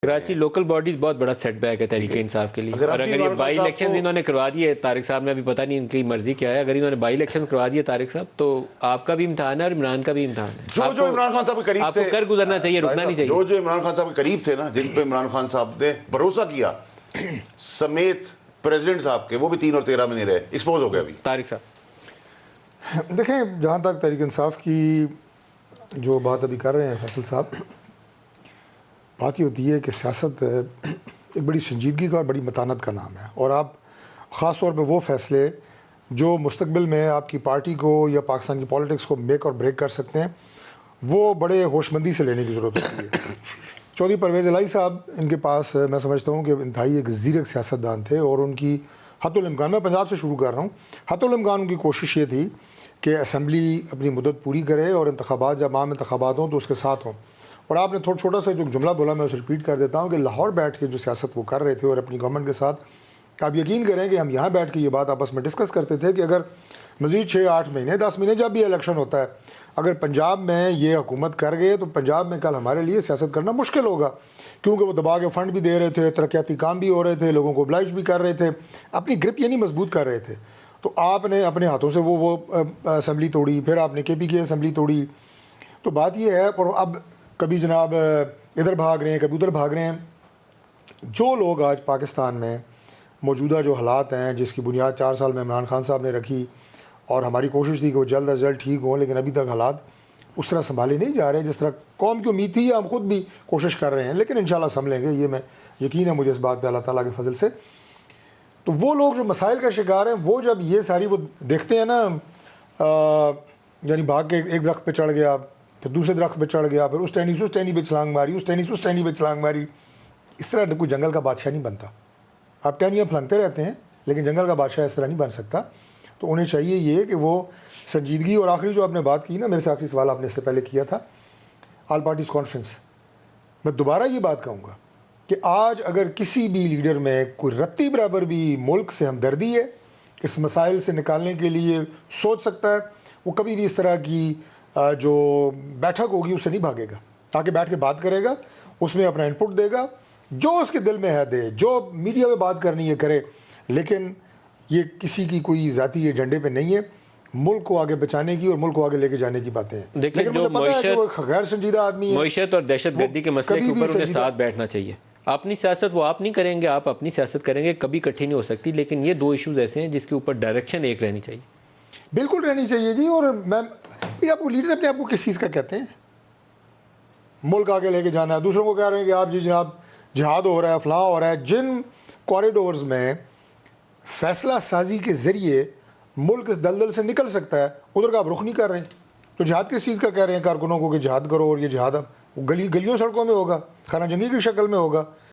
Karachi local bodies بہت بڑا set back ہے تحریک انصاف کے لیے، اور اگر یہ بائی الیکشن انہوں نے کروا دیے، طارق صاحب نے ابھی پتہ نہیں ان کی مرضی کیا ہے، اگر انہوں نے بائی الیکشن کروا دیے طارق صاحب، تو آپ کا بھی امتحان ہے اور عمران کا بھی امتحان ہے۔ جو عمران خان صاحب کے قریب تھے، آپ کو کر گزرنا چاہیے، رکنا نہیں چاہیے۔ جو عمران خان صاحب کے قریب تھے نا، جن پہ عمران خان صاحب نے بھروسہ کیا سمیت پریزیڈنٹ صاحب کے، وہ بھی 3 اور 13 میں نہیں رہے، ایکسپوز ہو گیا ابھی طارق صاحب دیکھیں، جہاں تک تحریک انصاف کی جو بات ابھی کر رہے ہیں فیصل صاحب، بات یہ ہوتی ہے کہ سیاست ایک بڑی سنجیدگی کا اور بڑی متانت کا نام ہے، اور آپ خاص طور پہ وہ فیصلے جو مستقبل میں آپ کی پارٹی کو یا پاکستان کی پالیٹکس کو میک اور بریک کر سکتے ہیں، وہ بڑے ہوش مندی سے لینے کی ضرورت ہوتی ہے۔ چودھری پرویز الہی صاحب، ان کے پاس میں سمجھتا ہوں کہ انتہائی ایک زیرک سیاستدان تھے، اور ان کی حتی الامکان، میں پنجاب سے شروع کر رہا ہوں، حتی الامکان ان کی کوشش یہ تھی کہ اسمبلی اپنی مدت پوری کرے اور انتخابات، جب عام انتخابات ہوں تو اس کے ساتھ ہوں۔ اور آپ نے چھوٹا سا جو جملہ بولا، میں اسے ریپیٹ کر دیتا ہوں کہ لاہور بیٹھ کے جو سیاست وہ کر رہے تھے اور اپنی گورنمنٹ کے ساتھ، آپ یقین کریں کہ ہم یہاں بیٹھ کے یہ بات آپس میں ڈسکس کرتے تھے کہ اگر مزید 6-8 مہینے 10 مہینے جب بھی الیکشن ہوتا ہے، اگر پنجاب میں یہ حکومت کر گئے تو پنجاب میں کل ہمارے لیے سیاست کرنا مشکل ہوگا، کیونکہ وہ دبا کے فنڈ بھی دے رہے تھے، ترقیاتی کام بھی ہو رہے تھے، لوگوں کو oblige بھی کر رہے تھے، اپنی گرپ یعنی مضبوط کر رہے تھے۔ تو آپ نے اپنے ہاتھوں سے وہ اسمبلی توڑی، پھر آپ نے کے پی کی اسمبلی توڑی۔ تو بات یہ ہے، اور اب کبھی جناب ادھر بھاگ رہے ہیں، کبھی ادھر بھاگ رہے ہیں۔ جو لوگ آج پاکستان میں موجودہ جو حالات ہیں، جس کی بنیاد 4 سال میں عمران خان صاحب نے رکھی، اور ہماری کوشش تھی کہ وہ جلد از جلد ٹھیک ہوں، لیکن ابھی تک حالات اس طرح سنبھالے نہیں جا رہے جس طرح قوم کی امید تھی، یا ہم خود بھی کوشش کر رہے ہیں، لیکن انشاءاللہ سنبھلیں گے، یہ میں یقین ہے مجھے اس بات پہ اللہ تعالیٰ کے فضل سے۔ تو وہ لوگ جو مسائل کا شکار ہیں، وہ جب یہ ساری وہ دیکھتے ہیں نا، یعنی بھاگ کے ایک درخت پہ چڑھ گیا، پھر دوسرے درخت پہ چڑھ گیا، پھر اس ٹہنی پہ چھلانگ ماری، اس ٹہنی پہ چھلانگ ماری، اس طرح کوئی جنگل کا بادشاہ نہیں بنتا۔ آپ ٹہنیاں پھلانگتے رہتے ہیں، لیکن جنگل کا بادشاہ اس طرح نہیں بن سکتا۔ تو انہیں چاہیے یہ کہ وہ سنجیدگی، اور آخری جو آپ نے بات کی نا، میرے سے آخری سوال آپ نے اس سے پہلے کیا تھا، آل پارٹیز کانفرنس، میں دوبارہ یہ بات کہوں گا کہ آج اگر کسی بھی لیڈر میں کوئی رتی برابر بھی ملک سے ہمدردی ہے، اس مسائل سے نکالنے کے لیے سوچ سکتا ہے، وہ کبھی بھی اس طرح کی جو بیٹھک ہوگی اس سے نہیں بھاگے گا، تاکہ بیٹھ کے بات کرے گا، اس میں اپنا انپٹ دے گا، جو اس کے دل میں ہے دے، جو میڈیا میں بات کرنی ہے کرے، لیکن یہ کسی کی کوئی ذاتی ایجنڈے پہ نہیں ہے، ملک کو آگے بچانے کی اور ملک کو آگے لے کے جانے کی باتیں ہیں۔ دیکھیں، لیکن مجھے پتا ہے کہ وہ غیر سنجیدہ آدمی ہے، معیشت اور دہشت گردی کے مسئلے کے اوپر انہیں ساتھ بیٹھنا چاہیے۔ اپنی سیاست وہ آپ نہیں کریں گے، آپ اپنی سیاست کریں گے، کبھی اکٹھی نہیں ہو سکتی، لیکن یہ 2 ایشوز ایسے ہیں جس کے اوپر ڈائریکشن ایک رہنی چاہیے۔ بالکل رہنی چاہیے جی۔ اور میں آپ کو لیڈر اپنے آپ کو کس چیز کا کہتے ہیں؟ ملک آگے لے کے جانا ہے، دوسروں کو کہہ رہے ہیں کہ آپ جی جناب جہاد ہو رہا ہے، فلاں ہو رہا ہے۔ جن کوریڈورز میں فیصلہ سازی کے ذریعے ملک اس دلدل سے نکل سکتا ہے، ادھر کا آپ رخ نہیں کر رہے ہیں۔ تو جہاد کس چیز کا کہہ رہے ہیں کارکنوں کو کہ جہاد کرو، اور یہ جہاد اب گلیوں سڑکوں میں ہوگا، خانہ جنگی کی شکل میں ہوگا۔